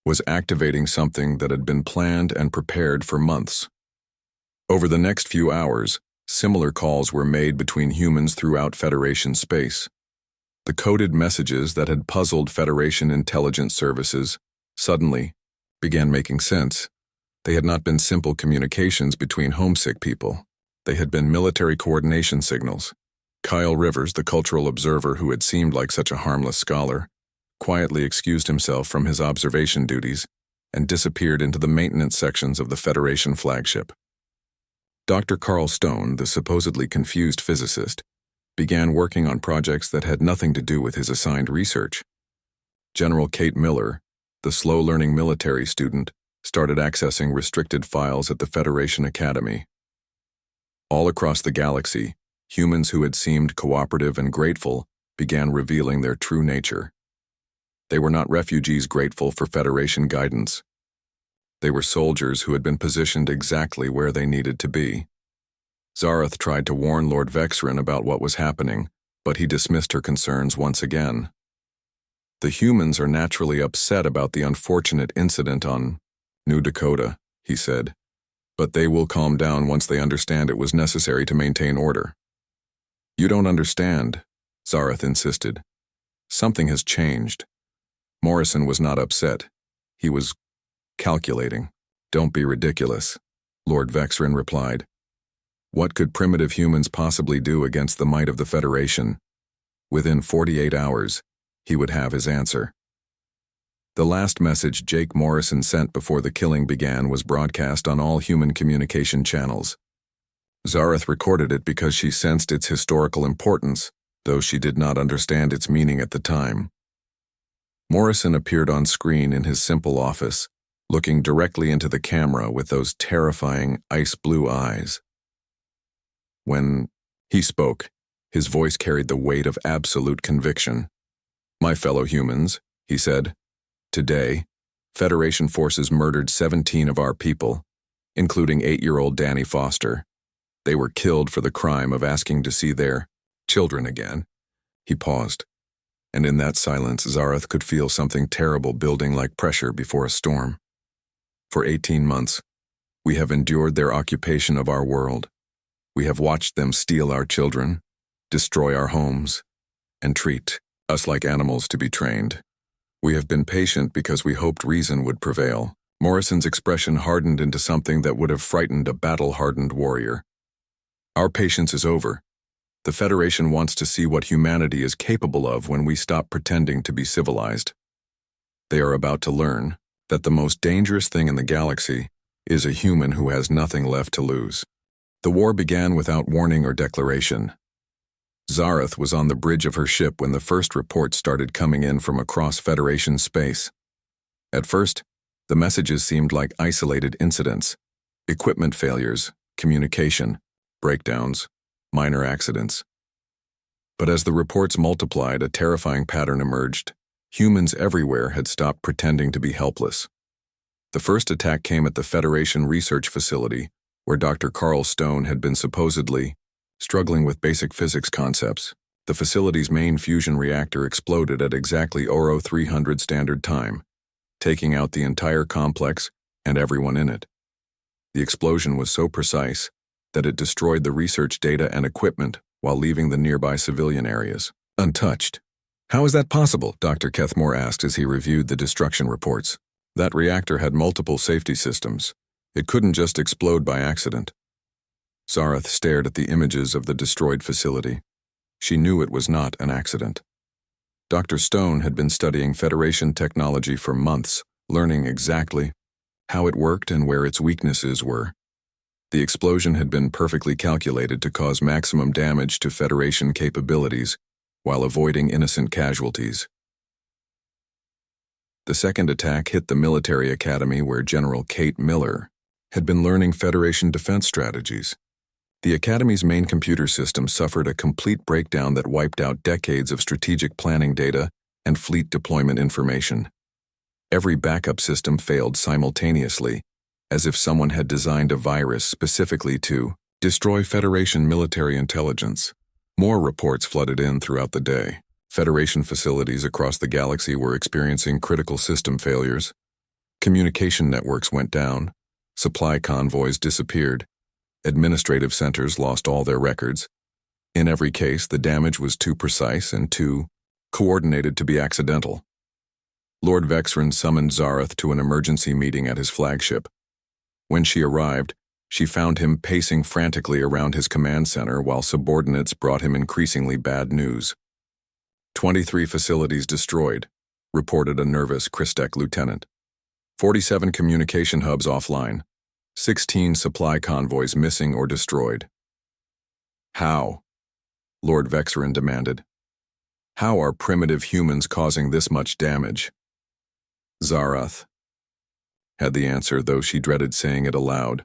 was activating something that had been planned and prepared for months. Over the next few hours, similar calls were made between humans throughout Federation space. The coded messages that had puzzled Federation intelligence services suddenly began making sense. They had not been simple communications between homesick people. They had been military coordination signals. Kyle Rivers, the cultural observer who had seemed like such a harmless scholar, quietly excused himself from his observation duties and disappeared into the maintenance sections of the Federation flagship. Dr. Carl Stone, the supposedly confused physicist, began working on projects that had nothing to do with his assigned research. General Kate Miller, the slow-learning military student, started accessing restricted files at the Federation Academy. All across the galaxy, humans who had seemed cooperative and grateful began revealing their true nature. They were not refugees grateful for Federation guidance. They were soldiers who had been positioned exactly where they needed to be. Zareth tried to warn Lord Vexrin about what was happening, but he dismissed her concerns once again. "The humans are naturally upset about the unfortunate incident on New Dakota," he said, "but they will calm down once they understand it was necessary to maintain order." "You don't understand," Zareth insisted. "Something has changed." Morrison was not upset. He was calculating. "Don't be ridiculous," Lord Vexrin replied. "What could primitive humans possibly do against the might of the Federation?" Within 48 hours, he would have his answer. The last message Jake Morrison sent before the killing began was broadcast on all human communication channels. Zareth recorded it because she sensed its historical importance, though she did not understand its meaning at the time. Morrison appeared on screen in his simple office, looking directly into the camera with those terrifying ice-blue eyes. When he spoke, his voice carried the weight of absolute conviction. "My fellow humans," he said, "today, Federation forces murdered 17 of our people, including 8-year-old Danny Foster. They were killed for the crime of asking to see their children again." He paused, and in that silence Zareth could feel something terrible building like pressure before a storm. "For 18 months, we have endured their occupation of our world. We have watched them steal our children, destroy our homes, and treat us like animals to be trained. We have been patient because we hoped reason would prevail." Morrison's expression hardened into something that would have frightened a battle-hardened warrior. "Our patience is over. The Federation wants to see what humanity is capable of when we stop pretending to be civilized. They are about to learn that the most dangerous thing in the galaxy is a human who has nothing left to lose." The war began without warning or declaration. Zareth was on the bridge of her ship when the first reports started coming in from across Federation space. At first, the messages seemed like isolated incidents: equipment failures, communication, breakdowns, minor accidents. But as the reports multiplied, a terrifying pattern emerged. Humans everywhere had stopped pretending to be helpless. The first attack came at the Federation research facility, where Dr. Carl Stone had been supposedly struggling with basic physics concepts. The facility's main fusion reactor exploded at exactly Oro 300 Standard Time, taking out the entire complex and everyone in it. The explosion was so precise that it destroyed the research data and equipment while leaving the nearby civilian areas untouched. "How is that possible?" Dr. Kethmore asked as he reviewed the destruction reports. "That reactor had multiple safety systems. It couldn't just explode by accident." Zareth stared at the images of the destroyed facility. She knew it was not an accident. Dr. Stone had been studying Federation technology for months, learning exactly how it worked and where its weaknesses were. The explosion had been perfectly calculated to cause maximum damage to Federation capabilities while avoiding innocent casualties. The second attack hit the military academy where General Kate Miller had been learning Federation defense strategies. The Academy's main computer system suffered a complete breakdown that wiped out decades of strategic planning data and fleet deployment information. Every backup system failed simultaneously, as if someone had designed a virus specifically to destroy Federation military intelligence. More reports flooded in throughout the day. Federation facilities across the galaxy were experiencing critical system failures. Communication networks went down. Supply convoys disappeared. Administrative centers lost all their records. In every case, the damage was too precise and too coordinated to be accidental. Lord Vexran summoned Zareth to an emergency meeting at his flagship. When she arrived, she found him pacing frantically around his command center while subordinates brought him increasingly bad news. 23 facilities destroyed, reported a nervous Christek lieutenant. 47 communication hubs offline. 16 supply convoys missing or destroyed. "How?" Lord Vexran demanded. "How are primitive humans causing this much damage?" Zareth had the answer, though she dreaded saying it aloud.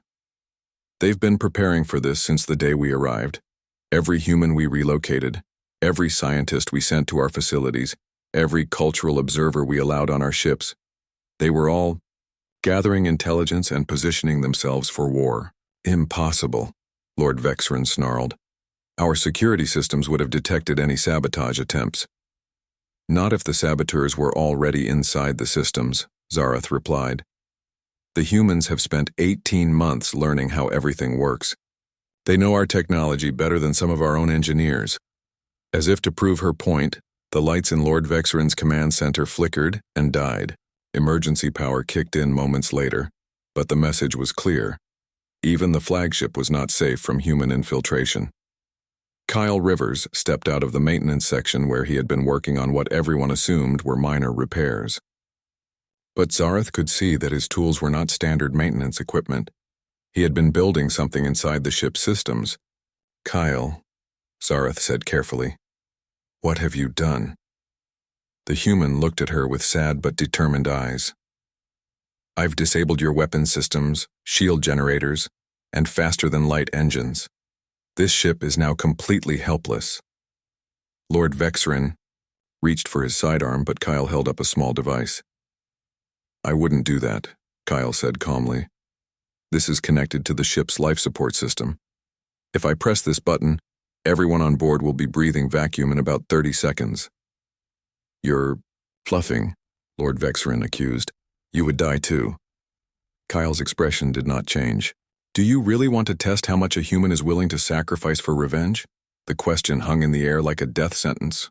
"They've been preparing for this since the day we arrived. Every human we relocated, every scientist we sent to our facilities, every cultural observer we allowed on our ships, they were all gathering intelligence and positioning themselves for war." "Impossible," Lord Vexran snarled. "Our security systems would have detected any sabotage attempts." "Not if the saboteurs were already inside the systems," Zareth replied. "The humans have spent 18 months learning how everything works. They know our technology better than some of our own engineers." As if to prove her point, the lights in Lord Vexran's command center flickered and died. Emergency power kicked in moments later, but the message was clear. Even the flagship was not safe from human infiltration. Kyle Rivers stepped out of the maintenance section where he had been working on what everyone assumed were minor repairs. But Zareth could see that his tools were not standard maintenance equipment. He had been building something inside the ship's systems. "Kyle," Zareth said carefully, "what have you done?" The human looked at her with sad but determined eyes. "I've disabled your weapon systems, shield generators, and faster-than-light engines. This ship is now completely helpless." Lord Vexran reached for his sidearm, but Kyle held up a small device. "I wouldn't do that," Kyle said calmly. "This is connected to the ship's life support system. If I press this button, everyone on board will be breathing vacuum in about 30 seconds. "You're fluffing," Lord Vexran accused. "You would die too." Kyle's expression did not change. "Do you really want to test how much a human is willing to sacrifice for revenge?" The question hung in the air like a death sentence.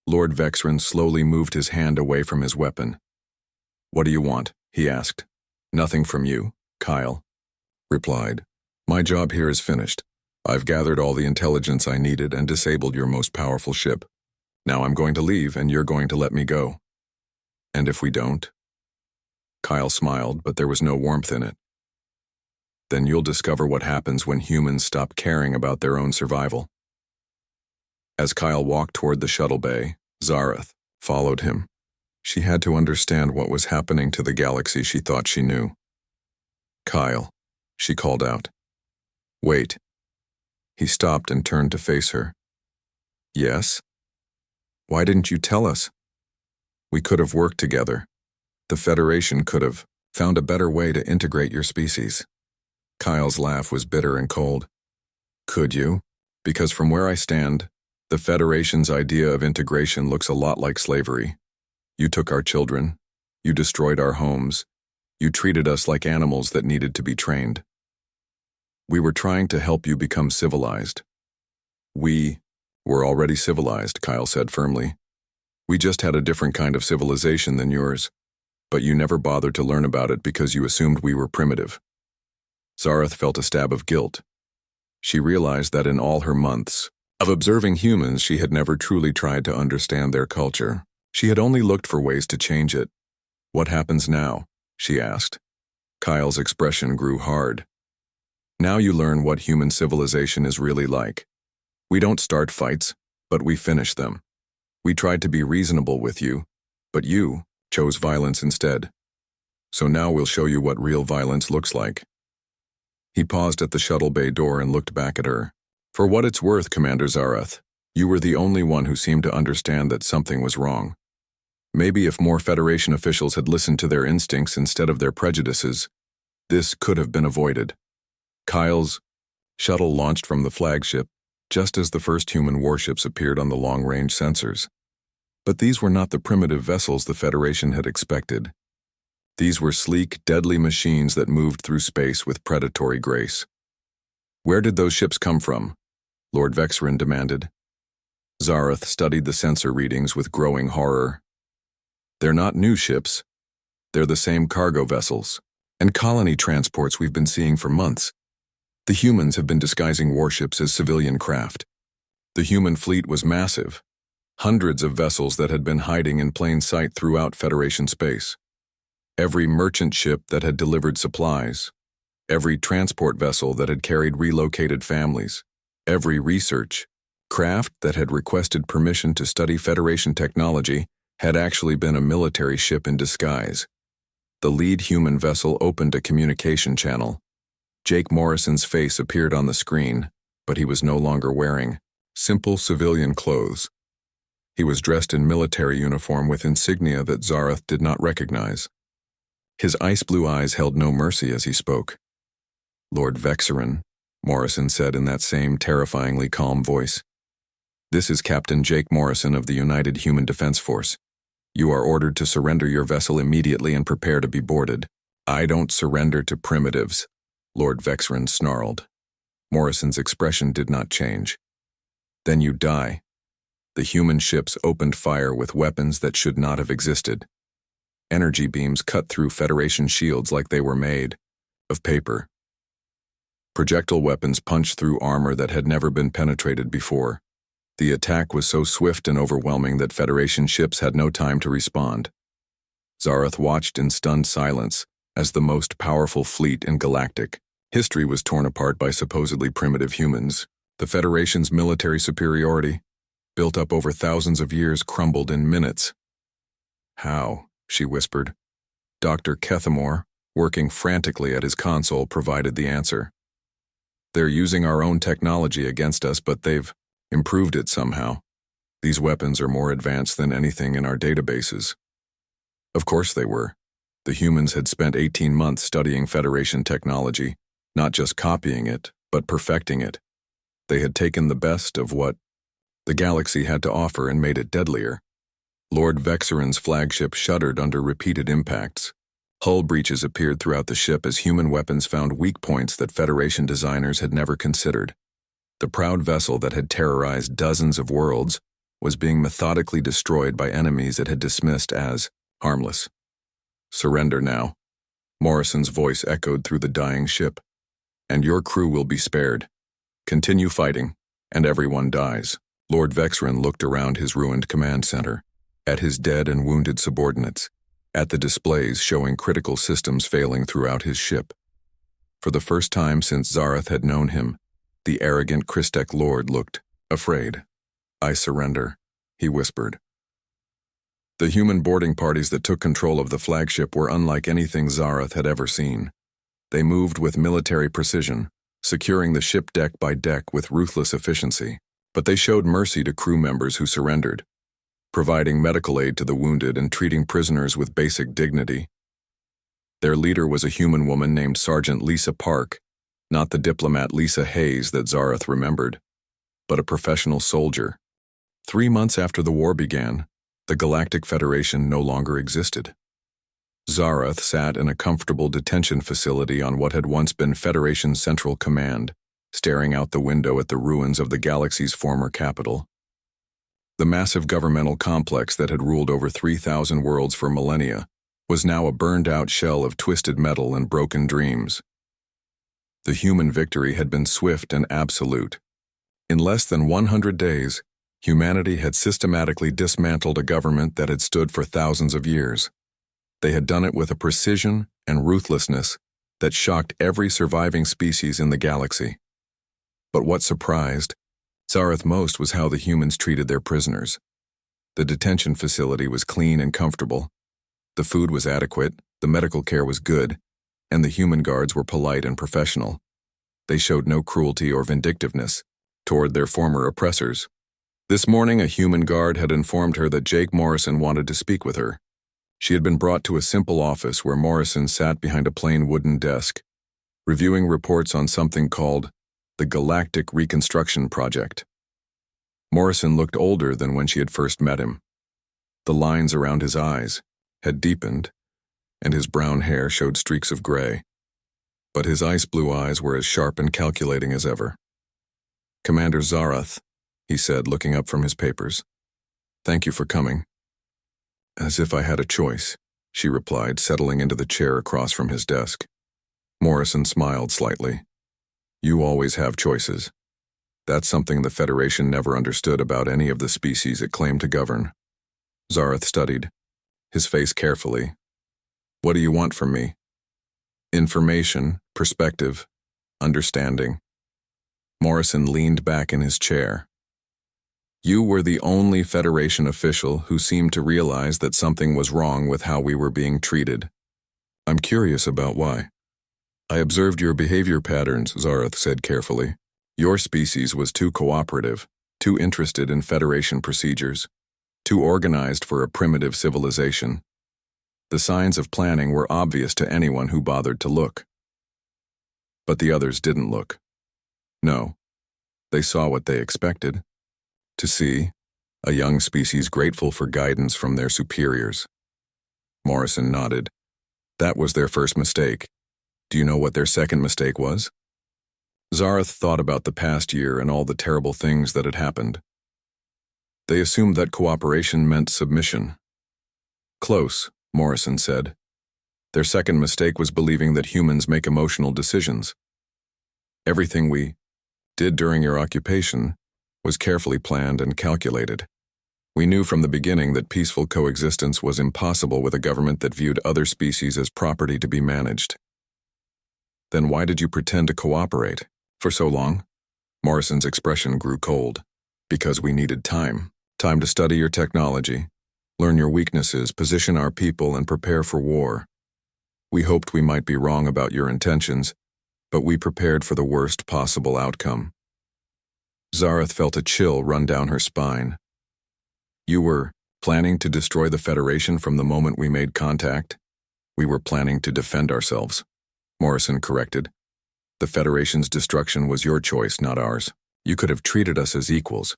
Lord Vexran slowly moved his hand away from his weapon. "What do you want?" he asked. "Nothing from you," Kyle replied. "My job here is finished. I've gathered all the intelligence I needed and disabled your most powerful ship. Now I'm going to leave, and you're going to let me go." "And if we don't?" Kyle smiled, but there was no warmth in it. "Then you'll discover what happens when humans stop caring about their own survival." As Kyle walked toward the shuttle bay, Zareth followed him. She had to understand what was happening to the galaxy she thought she knew. Kyle, she called out. Wait. He stopped and turned to face her. Yes? Why didn't you tell us? We could have worked together. The Federation could have found a better way to integrate your species. Kyle's laugh was bitter and cold. Could you? Because from where I stand, the Federation's idea of integration looks a lot like slavery. You took our children. You destroyed our homes. You treated us like animals that needed to be trained. We were trying to help you become civilized. We were already civilized, Kyle said firmly. We just had a different kind of civilization than yours, but you never bothered to learn about it because you assumed we were primitive. Zareth felt a stab of guilt. She realized that in all her months of observing humans, she had never truly tried to understand their culture. She had only looked for ways to change it. What happens now? She asked. Kyle's expression grew hard. Now you learn what human civilization is really like. We don't start fights, but we finish them. We tried to be reasonable with you, but you chose violence instead. So now we'll show you what real violence looks like. He paused at the shuttle bay door and looked back at her. For what it's worth, Commander Zareth, you were the only one who seemed to understand that something was wrong. Maybe if more Federation officials had listened to their instincts instead of their prejudices, this could have been avoided. Kyle's shuttle launched from the flagship just as the first human warships appeared on the long-range sensors. But these were not the primitive vessels the Federation had expected. These were sleek, deadly machines that moved through space with predatory grace. Where did those ships come from? Lord Vexrin demanded. Zareth studied the sensor readings with growing horror. They're not new ships. They're the same cargo vessels and colony transports we've been seeing for months. The humans have been disguising warships as civilian craft. The human fleet was massive. Hundreds of vessels that had been hiding in plain sight throughout Federation space. Every merchant ship that had delivered supplies. Every transport vessel that had carried relocated families. Every research craft that had requested permission to study Federation technology had actually been a military ship in disguise. The lead human vessel opened a communication channel. Jake Morrison's face appeared on the screen, but he was no longer wearing simple civilian clothes. He was dressed in military uniform with insignia that Zareth did not recognize. His ice-blue eyes held no mercy as he spoke. Lord Vexrin, Morrison said in that same terrifyingly calm voice. This is Captain Jake Morrison of the United Human Defense Force. You are ordered to surrender your vessel immediately and prepare to be boarded. I don't surrender to primitives, Lord Vexrin snarled. Morrison's expression did not change. Then you die. The human ships opened fire with weapons that should not have existed. Energy beams cut through Federation shields like they were made of paper. Projectile weapons punched through armor that had never been penetrated before. The attack was so swift and overwhelming that Federation ships had no time to respond. Zareth watched in stunned silence as the most powerful fleet in Galactic history was torn apart by supposedly primitive humans. The Federation's military superiority, built up over thousands of years, crumbled in minutes. How? She whispered. Dr. Kethamore, working frantically at his console, provided the answer. They're using our own technology against us, but they've improved it somehow. These weapons are more advanced than anything in our databases. Of course they were. The humans had spent 18 months studying Federation technology, not just copying it, but perfecting it. They had taken the best of what the galaxy had to offer and made it deadlier. Lord Vexrin's flagship shuddered under repeated impacts. Hull breaches appeared throughout the ship as human weapons found weak points that Federation designers had never considered. The proud vessel that had terrorized dozens of worlds was being methodically destroyed by enemies it had dismissed as harmless. Surrender now. Morrison's voice echoed through the dying ship. And your crew will be spared. Continue fighting, and everyone dies. Lord Vexrin looked around his ruined command center, at his dead and wounded subordinates, at the displays showing critical systems failing throughout his ship. For the first time since Zareth had known him, the arrogant Christek Lord looked afraid. I surrender, he whispered. The human boarding parties that took control of the flagship were unlike anything Zarath had ever seen. They moved with military precision, securing the ship deck by deck with ruthless efficiency. But they showed mercy to crew members who surrendered, providing medical aid to the wounded and treating prisoners with basic dignity. Their leader was a human woman named Sergeant Lisa Park, not the diplomat Lisa Hayes that Zarath remembered, but a professional soldier. 3 months after the war began, the Galactic Federation no longer existed. Zarath sat in a comfortable detention facility on what had once been Federation Central Command, staring out the window at the ruins of the galaxy's former capital. The massive governmental complex that had ruled over 3,000 worlds for millennia was now a burned-out shell of twisted metal and broken dreams. The human victory had been swift and absolute. In less than 100 days, humanity had systematically dismantled a government that had stood for thousands of years. They had done it with a precision and ruthlessness that shocked every surviving species in the galaxy. But what surprised Zarath most was how the humans treated their prisoners. The detention facility was clean and comfortable. The food was adequate, the medical care was good, and the human guards were polite and professional. They showed no cruelty or vindictiveness toward their former oppressors. This morning, a human guard had informed her that Jake Morrison wanted to speak with her. She had been brought to a simple office where Morrison sat behind a plain wooden desk, reviewing reports on something called the Galactic Reconstruction Project. Morrison looked older than when she had first met him. The lines around his eyes had deepened, and his brown hair showed streaks of gray. But his ice-blue eyes were as sharp and calculating as ever. "Commander Zarath," he said, looking up from his papers. "Thank you for coming." "As if I had a choice," she replied, settling into the chair across from his desk. Morrison smiled slightly. "You always have choices. That's something the Federation never understood about any of the species it claimed to govern." Zarath studied his face carefully. "What do you want from me?" "Information, perspective, understanding." Morrison leaned back in his chair. "You were the only Federation official who seemed to realize that something was wrong with how we were being treated. I'm curious about why." "I observed your behavior patterns," Zarath said carefully. "Your species was too cooperative, too interested in Federation procedures, too organized for a primitive civilization. The signs of planning were obvious to anyone who bothered to look. But the others didn't look. No, they saw what they expected. To see a young species grateful for guidance from their superiors." Morrison nodded. "That was their first mistake. Do you know what their second mistake was?" Zarath thought about the past year and all the terrible things that had happened. "They assumed that cooperation meant submission." "Close," Morrison said. "Their second mistake was believing that humans make emotional decisions. Everything we did during your occupation was carefully planned and calculated. We knew from the beginning that peaceful coexistence was impossible with a government that viewed other species as property to be managed." "Then why did you pretend to cooperate for so long?" Morrison's expression grew cold. "Because we needed time. Time to study your technology, learn your weaknesses, position our people, and prepare for war. We hoped we might be wrong about your intentions, but we prepared for the worst possible outcome." Zarath felt a chill run down her spine. "You were planning to destroy the Federation from the moment we made contact?" "We were planning to defend ourselves," Morrison corrected. "The Federation's destruction was your choice, not ours. You could have treated us as equals.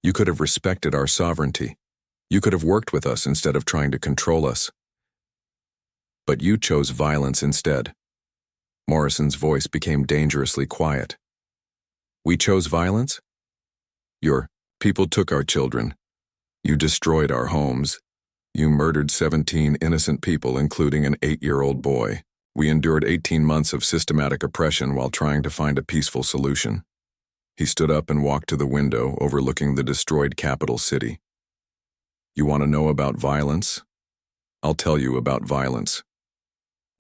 You could have respected our sovereignty. You could have worked with us instead of trying to control us. But you chose violence instead." Morrison's voice became dangerously quiet. "We chose violence? Your people took our children. You destroyed our homes. You murdered 17 innocent people, including an 8-year-old boy. We endured 18 months of systematic oppression while trying to find a peaceful solution." He stood up and walked to the window overlooking the destroyed capital city. "You want to know about violence? I'll tell you about violence.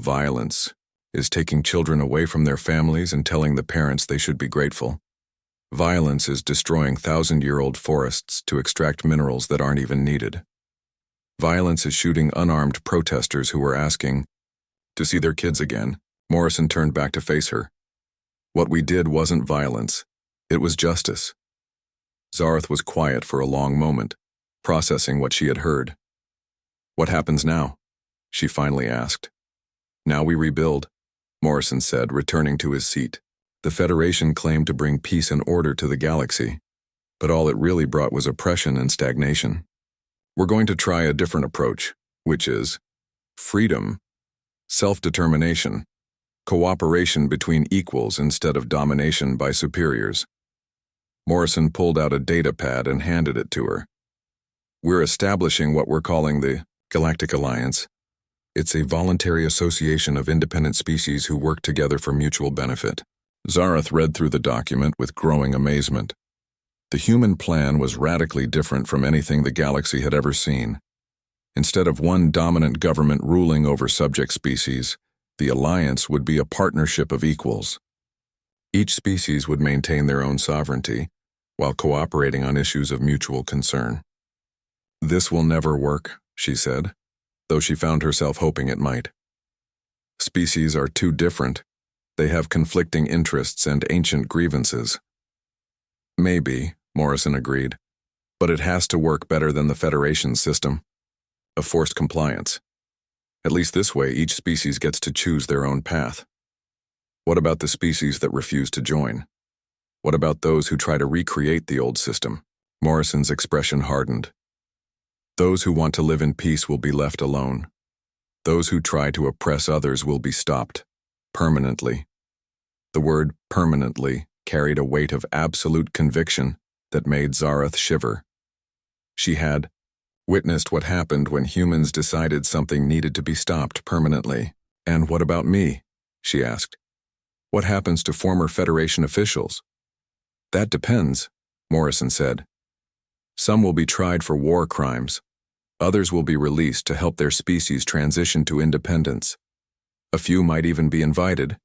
Violence is taking children away from their families and telling the parents they should be grateful. Violence is destroying thousand-year-old forests to extract minerals that aren't even needed. Violence is shooting unarmed protesters who are asking to see their kids again. Morrison turned back to face her. What we did wasn't violence. It was justice. Zareth was quiet for a long moment, processing what she had heard. What happens now? She finally asked. Now we rebuild, Morrison said, returning to his seat. The Federation claimed to bring peace and order to the galaxy, but all it really brought was oppression and stagnation. We're going to try a different approach, which is freedom, self-determination, cooperation between equals instead of domination by superiors. Morrison pulled out a data pad and handed it to her. We're establishing what we're calling the Galactic Alliance. It's a voluntary association of independent species who work together for mutual benefit. Zareth read through the document with growing amazement. The human plan was radically different from anything the galaxy had ever seen. Instead of one dominant government ruling over subject species, the alliance would be a partnership of equals. Each species would maintain their own sovereignty, while cooperating on issues of mutual concern. This will never work, she said, though she found herself hoping it might. Species are too different. They have conflicting interests and ancient grievances. Maybe, Morrison agreed, but it has to work better than the Federation's system of forced compliance. At least this way, each species gets to choose their own path. What about the species that refuse to join? What about those who try to recreate the old system? Morrison's expression hardened. Those who want to live in peace will be left alone. Those who try to oppress others will be stopped, permanently. The word permanently carried a weight of absolute conviction that made Zareth shiver. She had witnessed what happened when humans decided something needed to be stopped permanently. And what about me? She asked. What happens to former Federation officials? That depends, Morrison said. Some will be tried for war crimes. Others will be released to help their species transition to independence. A few might even be invited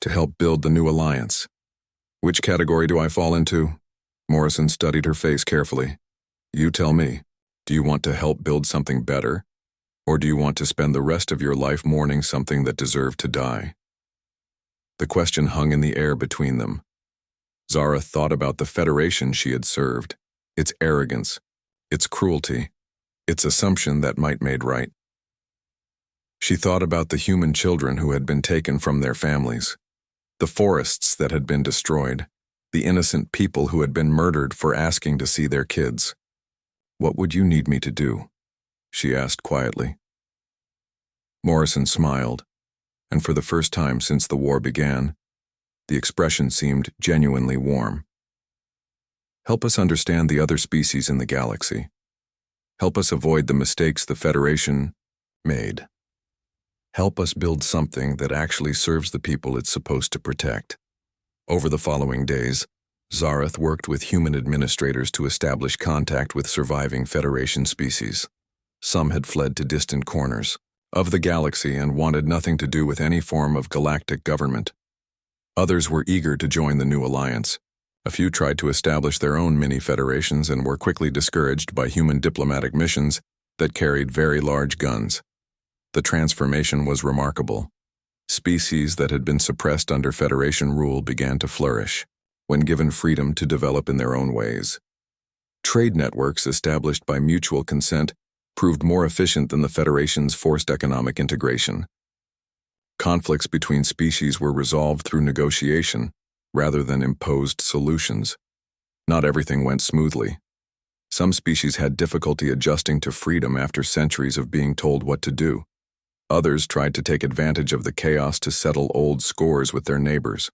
to help build the new alliance. Which category do I fall into? Morrison studied her face carefully. You tell me. Do you want to help build something better? Or do you want to spend the rest of your life mourning something that deserved to die? The question hung in the air between them. Zareth thought about the Federation she had served, its arrogance, its cruelty, its assumption that might made right. She thought about the human children who had been taken from their families, the forests that had been destroyed, the innocent people who had been murdered for asking to see their kids. What would you need me to do? She asked quietly. Morrison smiled, and for the first time since the war began, the expression seemed genuinely warm. Help us understand the other species in the galaxy. Help us avoid the mistakes the Federation made. Help us build something that actually serves the people it's supposed to protect. Over the following days, Zareth worked with human administrators to establish contact with surviving Federation species. Some had fled to distant corners of the galaxy and wanted nothing to do with any form of galactic government. Others were eager to join the new alliance. A few tried to establish their own mini-federations and were quickly discouraged by human diplomatic missions that carried very large guns. The transformation was remarkable. Species that had been suppressed under Federation rule began to flourish when given freedom to develop in their own ways. Trade networks established by mutual consent proved more efficient than the Federation's forced economic integration. Conflicts between species were resolved through negotiation rather than imposed solutions. Not everything went smoothly. Some species had difficulty adjusting to freedom after centuries of being told what to do. Others tried to take advantage of the chaos to settle old scores with their neighbors.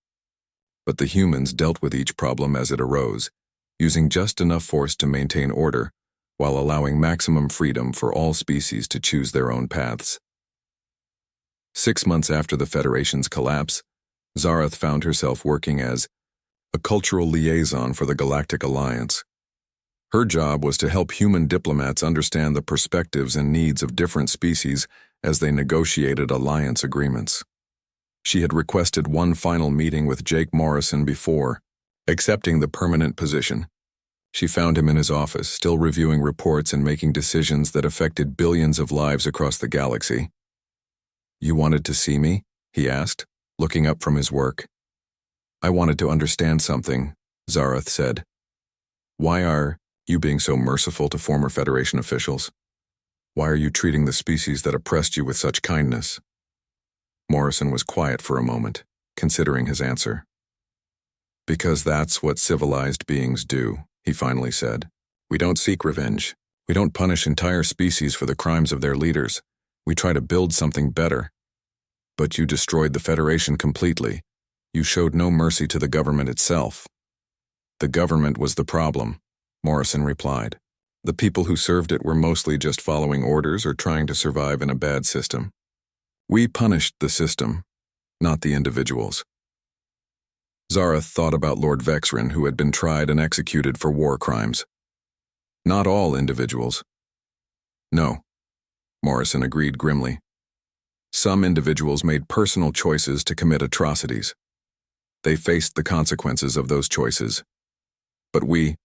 But the humans dealt with each problem as it arose, using just enough force to maintain order, while allowing maximum freedom for all species to choose their own paths. 6 months after the Federation's collapse, Zareth found herself working as a cultural liaison for the Galactic Alliance. Her job was to help human diplomats understand the perspectives and needs of different species as they negotiated alliance agreements. She had requested one final meeting with Jake Morrison before, accepting the permanent position. She found him in his office, still reviewing reports and making decisions that affected billions of lives across the galaxy. "You wanted to see me?" he asked, looking up from his work. "I wanted to understand something," Zarath said. "Why are you being so merciful to former Federation officials? Why are you treating the species that oppressed you with such kindness?" Morrison was quiet for a moment, considering his answer. "Because that's what civilized beings do," he finally said. "We don't seek revenge. We don't punish entire species for the crimes of their leaders. We try to build something better. But you destroyed the Federation completely. You showed no mercy to the government itself." "The government was the problem," Morrison replied. "The people who served it were mostly just following orders or trying to survive in a bad system. We punished the system, not the individuals." Zarath thought about Lord Vexrin, who had been tried and executed for war crimes. "Not all individuals." "No," Morrison agreed grimly. "Some individuals made personal choices to commit atrocities. They faced the consequences of those choices. But we,